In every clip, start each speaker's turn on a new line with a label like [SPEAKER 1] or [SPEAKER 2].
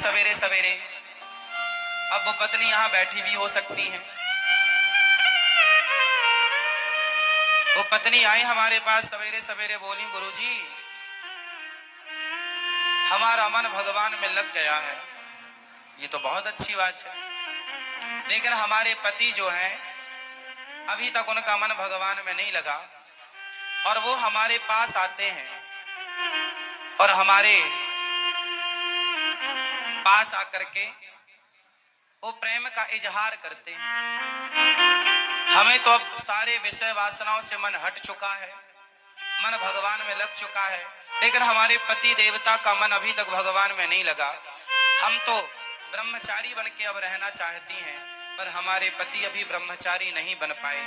[SPEAKER 1] सवेरे सवेरे, अब वो पत्नी यहाँ बैठी भी हो सकती है, वो पत्नी आई हमारे पास सवेरे सवेरे, बोली गुरुजी हमारा मन भगवान में लग गया है। ये तो बहुत अच्छी बात है, लेकिन हमारे पति जो हैं अभी तक उनका मन भगवान में नहीं लगा, और वो हमारे पास आते हैं और हमारे पास आकर के वो प्रेम का इजहार करते हैं। हमें तो अब सारे विषय वासनाओं से मन हट चुका है, मन भगवान में लग चुका है, लेकिन हमारे पति देवता का मन अभी तक भगवान में नहीं लगा। हम तो ब्रह्मचारी बन के अब रहना चाहती हैं, पर हमारे पति अभी ब्रह्मचारी नहीं बन पाए।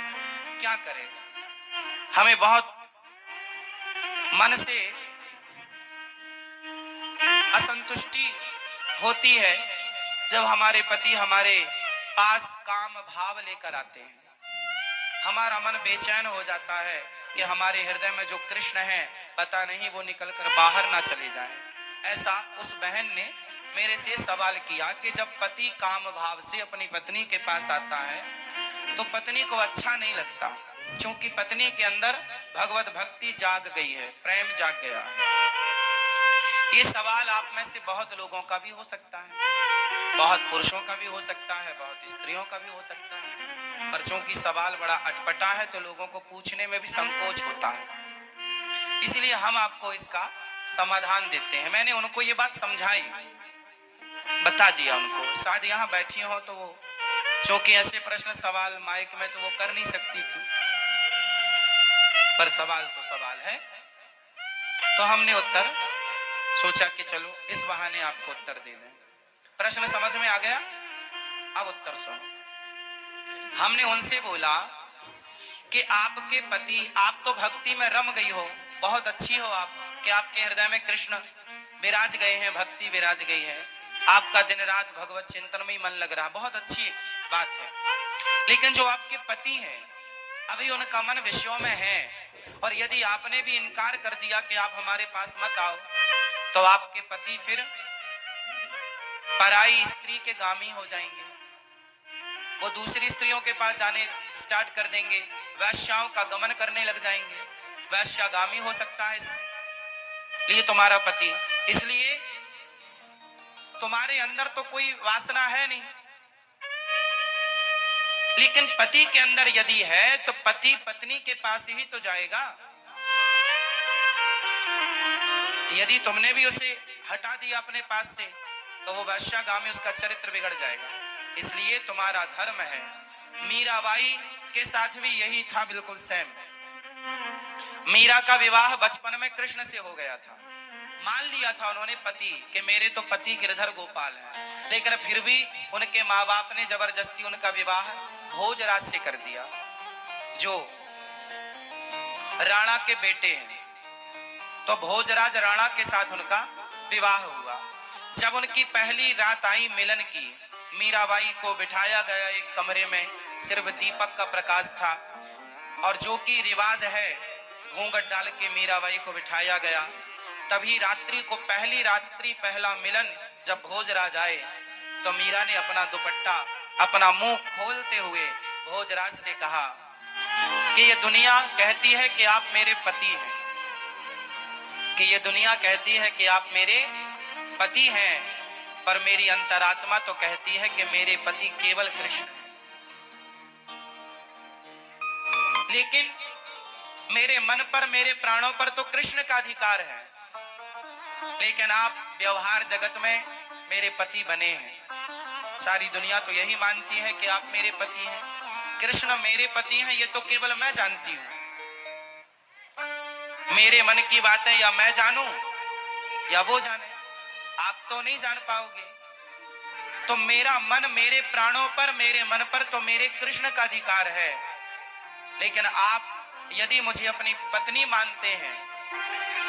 [SPEAKER 1] क्या करें? हमें बहुत मन से असंतुष्टि होती है जब हमारे पति हमारे पास काम भाव लेकर आते हैं। हमारा मन बेचैन हो जाता है कि हमारे हृदय में जो कृष्ण है पता नहीं वो निकलकर बाहर ना चले जाएं। ऐसा उस बहन ने मेरे से सवाल किया कि जब पति काम भाव से अपनी पत्नी के पास आता है तो पत्नी को अच्छा नहीं लगता, क्योंकि पत्नी के अंदर भगवत भक्ति जाग गई है, प्रेम जाग गया है। ये सवाल आप में से बहुत लोगों का भी हो सकता है, बहुत पुरुषों का भी हो सकता है, बहुत स्त्रियों का भी हो सकता है, पर चूंकि सवाल बड़ा अटपटा है तो लोगों को पूछने में भी संकोच होता है, इसलिए हम आपको इसका समाधान देते हैं। मैंने उनको ये बात समझाई, बता दिया उनको, शायद यहाँ बैठी हो तो वो, चूंकि ऐसे प्रश्न सवाल माइक में तो वो कर नहीं सकती थी, पर सवाल तो सवाल है, तो हमने उत्तर सोचा कि चलो इस बहाने आपको उत्तर दे दें। प्रश्न समझ में आ गया? अब उत्तर सुनो। हमने उनसे बोला कि आपके पति, आप तो भक्ति में रम गई हो, बहुत अच्छी हो आप, कि आपके हृदय में कृष्ण विराज गए हैं, भक्ति विराज गई है, आपका दिन रात भगवत चिंतन में ही मन लग रहा, बहुत अच्छी बात है। लेकिन जो आपके पति हैं अभी उनका मन विषयों में है, और यदि आपने भी इनकार कर दिया कि आप हमारे पास मत आओ तो आपके पति फिर पराई स्त्री के गामी हो जाएंगे, वो दूसरी स्त्रियों के पास जाने स्टार्ट कर देंगे, वैश्याओं का गमन करने लग जाएंगे, वैश्यागामी हो सकता है इसलिए तुम्हारा पति। इसलिए तुम्हारे अंदर तो कोई वासना है नहीं, लेकिन पति के अंदर यदि है तो पति पत्नी के पास ही तो जाएगा। यदि तुमने भी उसे हटा दिया अपने पास से तो वो वैश्यागामी, उसका चरित्र बिगड़ जाएगा। इसलिए तुम्हारा धर्म है। मीराबाई के साथ भी यही था, बिल्कुल सेम। मीरा का विवाह बचपन में कृष्ण से हो गया था, मान लिया था उन्होंने पति कि मेरे तो पति गिरधर गोपाल है, लेकिन फिर भी उनके माँ बाप ने जबरदस्ती उनका विवाह भोजराज से कर दिया, जो राणा के बेटे हैं। तो भोजराज राणा के साथ उनका विवाह हुआ। जब उनकी पहली रात आई मिलन की, मीराबाई को बिठाया गया एक कमरे में, सिर्फ दीपक का प्रकाश था, और जो कि रिवाज है घूंघट डाल के मीराबाई को बिठाया गया। तभी रात्रि को, पहली रात्रि पहला मिलन जब भोजराज आए तो मीरा ने अपना दुपट्टा, अपना मुंह खोलते हुए भोजराज से कहा कि ये दुनिया कहती है कि आप मेरे पति हैं, कि ये दुनिया कहती है कि आप मेरे पति हैं, पर मेरी अंतरात्मा तो कहती है कि मेरे पति केवल कृष्ण हैं। लेकिन मेरे मन पर, मेरे प्राणों पर तो कृष्ण का अधिकार है, लेकिन आप व्यवहार जगत में मेरे पति बने हैं। सारी दुनिया तो यही मानती है कि आप मेरे पति हैं, कृष्ण मेरे पति हैं, ये तो केवल मैं जानती हूं। मेरे मन की बातें या मैं जानूं या वो जाने, आप तो नहीं जान पाओगे। तो मेरा मन, मेरे प्राणों पर, मेरे मन पर तो मेरे कृष्ण का अधिकार है, लेकिन आप यदि मुझे अपनी पत्नी मानते हैं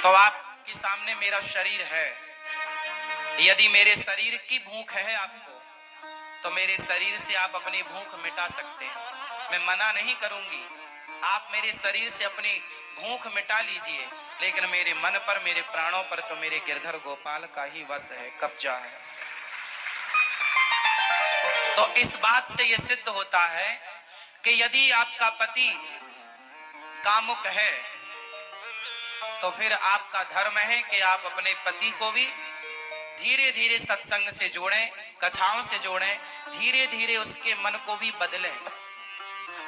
[SPEAKER 1] तो आपके सामने मेरा शरीर है। यदि मेरे शरीर की भूख है आपको तो मेरे शरीर से आप अपनी भूख मिटा सकते हैं, मैं मना नहीं करूंगी। आप मेरे शरीर से अपनी भूख मिटा लीजिए, लेकिन मेरे मन पर, मेरे प्राणों पर तो मेरे गिरधर गोपाल का ही वश है, कब्जा है। तो इस बात से यह सिद्ध होता है कि यदि आपका पति कामुक है तो फिर आपका धर्म है कि आप अपने पति को भी धीरे धीरे सत्संग से जोड़ें, कथाओं से जोड़ें, धीरे धीरे उसके मन को भी बदलें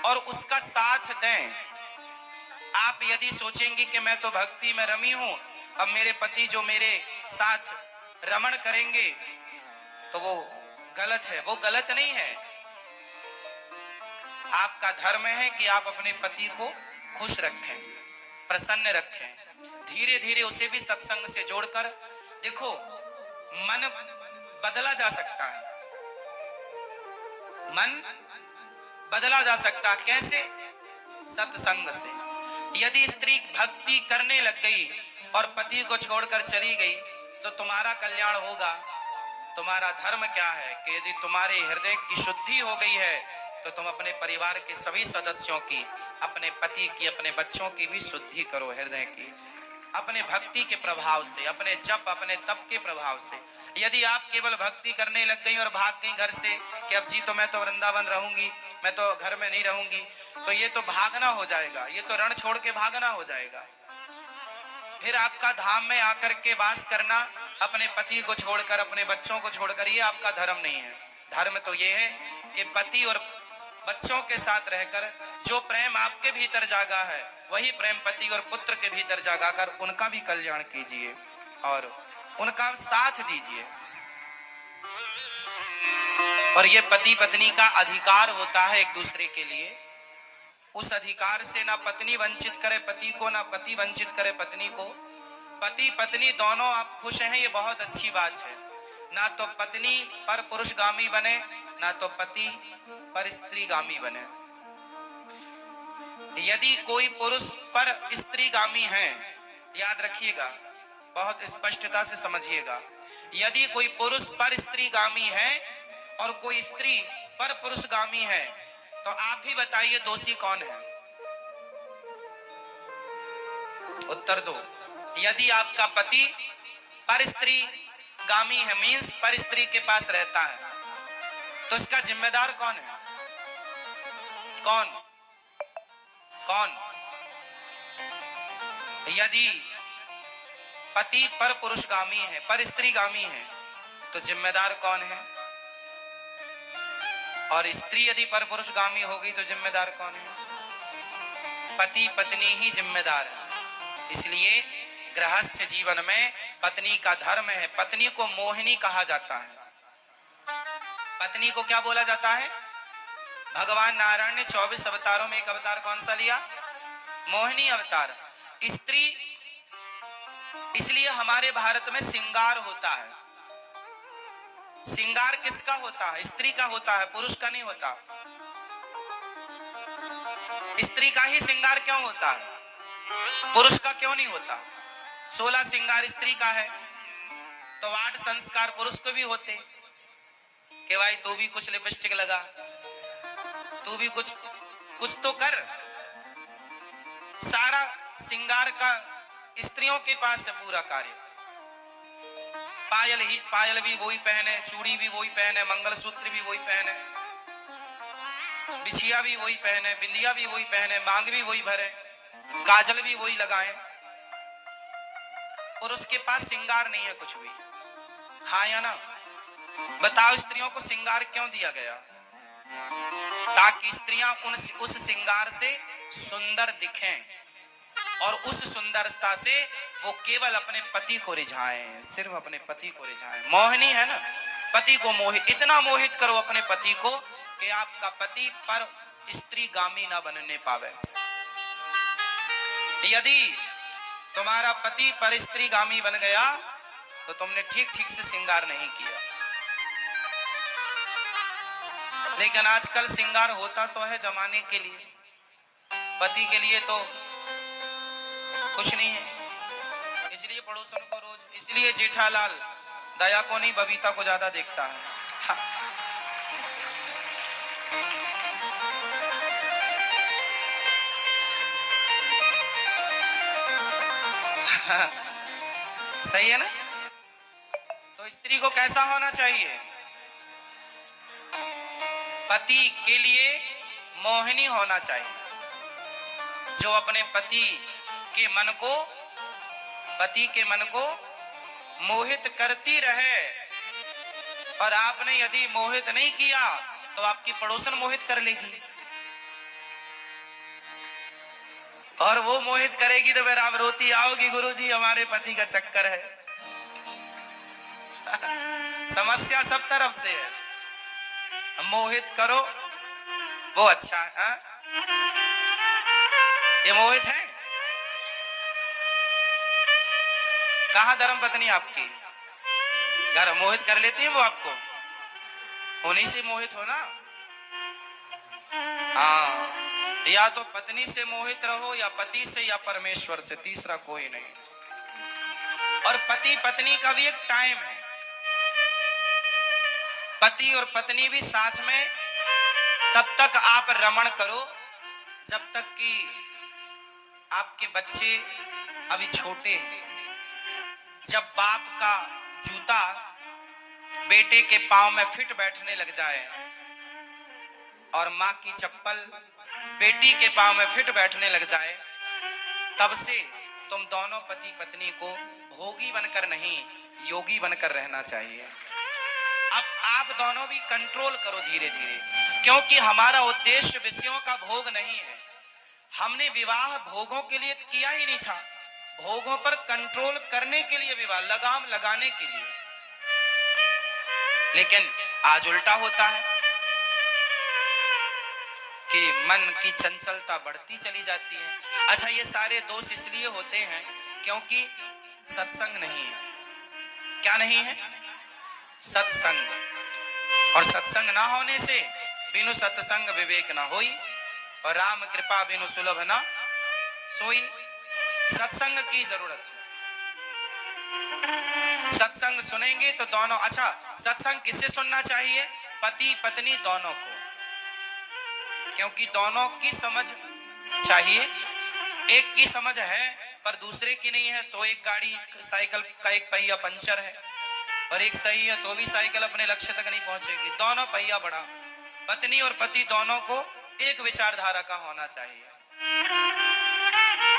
[SPEAKER 1] और उसका साथ दें। आप यदि सोचेंगे कि मैं तो भक्ति में रमी हूं, अब मेरे पति जो मेरे साथ रमण करेंगे तो वो गलत है, वो गलत नहीं है। आपका धर्म है कि आप अपने पति को खुश रखें, प्रसन्न रखें, धीरे धीरे उसे भी सत्संग से जोड़कर। देखो, मन बदला जा सकता है, मन बदला जा सकता है। कैसे? सत्संग से। यदि स्त्री भक्ति करने लग गई और पति को छोड़कर चली गई तो तुम्हारा कल्याण होगा। तुम्हारा धर्म क्या है कि यदि तुम्हारे हृदय की शुद्धि हो गई है तो तुम अपने परिवार के सभी सदस्यों की, अपने पति की, अपने बच्चों की भी शुद्धि करो हृदय की, अपने भक्ति के प्रभाव से, अपने जप, अपने तप के प्रभाव से। यदि आप केवल भक्ति करने लग गई और भाग गई घर से कि अब जी तो मैं तो वृंदावन रहूंगी, मैं तो घर में नहीं रहूंगी, तो ये तो भागना हो जाएगा, ये तो रण छोड़ के भागना हो जाएगा। फिर आपका धाम में आकर के वास करना, अपने पति को छोड़कर, अपने बच्चों को छोड़कर, ये आपका धर्म नहीं है। धर्म तो ये है कि पति और बच्चों के साथ रहकर जो प्रेम आपके भीतर जागा है वही प्रेम पति और पुत्र के भीतर जागाकर उनका भी कल्याण कीजिए और उनका साथ दीजिए। और ये पति पत्नी का अधिकार होता है एक दूसरे के लिए। उस अधिकार से ना पत्नी वंचित करे पति को, ना पति वंचित करे पत्नी को। पति पत्नी दोनों आप खुश हैं, ये बहुत अच्छी बात है। ना तो पत्नी पर पुरुषगामी बने, ना तो पति पर स्त्रीगामी बने। यदि कोई पुरुष पर स्त्रीगामी है, याद रखिएगा, बहुत स्पष्टता से समझिएगा, यदि कोई पुरुष पर स्त्रीगामी है और कोई स्त्री पर पुरुषगामी है तो आप भी बताइए दोषी कौन है? उत्तर दो। यदि आपका पति पर स्त्रीगामी है, मीन्स पर स्त्री के पास रहता है, तो इसका जिम्मेदार कौन है? कौन? कौन? यदि पति पर पुरुषगामी है, पर स्त्रीगामी है, तो जिम्मेदार कौन है? और स्त्री यदि पर पुरुषगामी होगी तो जिम्मेदार कौन है? पति पत्नी ही जिम्मेदार है। इसलिए गृहस्थ जीवन में पत्नी का धर्म है। पत्नी को मोहिनी कहा जाता है। पत्नी को क्या बोला जाता है? भगवान नारायण ने 24 अवतारों में एक अवतार कौन सा लिया? मोहिनी अवतार। स्त्री, इसलिए हमारे भारत में श्रृंगार होता है। श्रृंगार किसका होता है? स्त्री का होता है, पुरुष का नहीं होता। स्त्री का ही श्रृंगार क्यों होता है, पुरुष का क्यों नहीं होता? 16 श्रृंगार स्त्री का है तो 8 संस्कार पुरुष को भी होते कि भाई तू भी कुछ लिपस्टिक लगा, तू भी कुछ तो कर। सारा श्रृंगार का स्त्रियों के पास है पूरा कार्य। पायल भी वही पहने, चूड़ी भी वही पहने, मंगलसूत्र भी वही पहने, बिछिया भी वही पहने, बिंदिया भी वही पहने, मांग भी वही भरे, काजल भी वही लगाएं। और उसके पास श्रृंगार नहीं है कुछ भी। हाँ या ना? बताओ, स्त्रियों को श्रृंगार क्यों दिया गया? ताकि स्त्रियां उस श्रृंगार से सुंदर दिखें और उस सुंदरता से वो केवल अपने पति को रिझाएं, सिर्फ अपने पति को रिझाएं। मोहिनी है ना, पति को मोहित, इतना मोहित करो अपने पति को कि आपका पति पर स्त्रीगामी ना बनने पावे। यदि तुम्हारा पति पर स्त्रीगामी बन गया तो तुमने ठीक से श्रृंगार नहीं किया। लेकिन आजकल श्रृंगार होता तो है जमाने के लिए, पति के लिए तो कुछ नहीं है। इसलिए पड़ोसन को रोज, इसलिए जेठालाल दया को नहीं बबीता को ज्यादा देखता है। हाँ। सही है ना? तो स्त्री को कैसा होना चाहिए? पति के लिए मोहिनी होना चाहिए, जो अपने पति के मन को मोहित करती रहे। और आपने यदि मोहित नहीं किया तो आपकी पड़ोसन मोहित कर लेगी, और वो मोहित करेगी तो फिर आप रोती आओगी, गुरुजी हमारे पति का चक्कर है। समस्या सब तरफ से है। मोहित करो वो अच्छा है, हाँ? ये मोहित है। कहां धर्म पत्नी आपकी घर मोहित कर लेती है वो आपको, उन्हीं से मोहित हो ना। हाँ, या तो पत्नी से मोहित रहो, या पति से, या परमेश्वर से, तीसरा कोई नहीं। और पति पत्नी का भी एक टाइम है। पति और पत्नी भी साथ में तब तक आप रमण करो जब तक कि आपके बच्चे अभी छोटे हैं। जब बाप का जूता बेटे के पांव में फिट बैठने लग जाए और मां की चप्पल बेटी के पांव में फिट बैठने लग जाए, तब से तुम दोनों पति पत्नी को भोगी बनकर नहीं, योगी बनकर रहना चाहिए। अब आप दोनों भी कंट्रोल करो धीरे धीरे, क्योंकि हमारा उद्देश्य विषयों का भोग नहीं है। हमने विवाह भोगों के लिए किया ही नहीं था, भोगों पर कंट्रोल करने के लिए विवाह, लगाम लगाने के लिए। लेकिन आज उल्टा होता है कि मन की चंचलता बढ़ती चली जाती है। अच्छा, ये सारे दोष इसलिए होते हैं क्योंकि सत्संग नहीं है। क्या नहीं है? सत्संग। और सत्संग ना होने से बिनु सत्संग विवेक ना होई, और राम कृपा बिनु सुलभ ना सोई। सत्संग की जरूरत है। सत्संग सुनेंगे तो दोनों, अच्छा सत्संग किससे सुनना चाहिए? पति पत्नी दोनों को, क्योंकि दोनों की समझ चाहिए। एक की समझ है पर दूसरे की नहीं है, तो एक गाड़ी साइकिल का एक पहिया पंचर है, और एक सही है तो भी साइकिल अपने लक्ष्य तक नहीं पहुंचेगी। दोनों पहिया बढ़ा। पत्नी और पति दोनों को एक विचारधारा का होना चाहिए।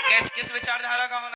[SPEAKER 1] किस विचारधारा का होना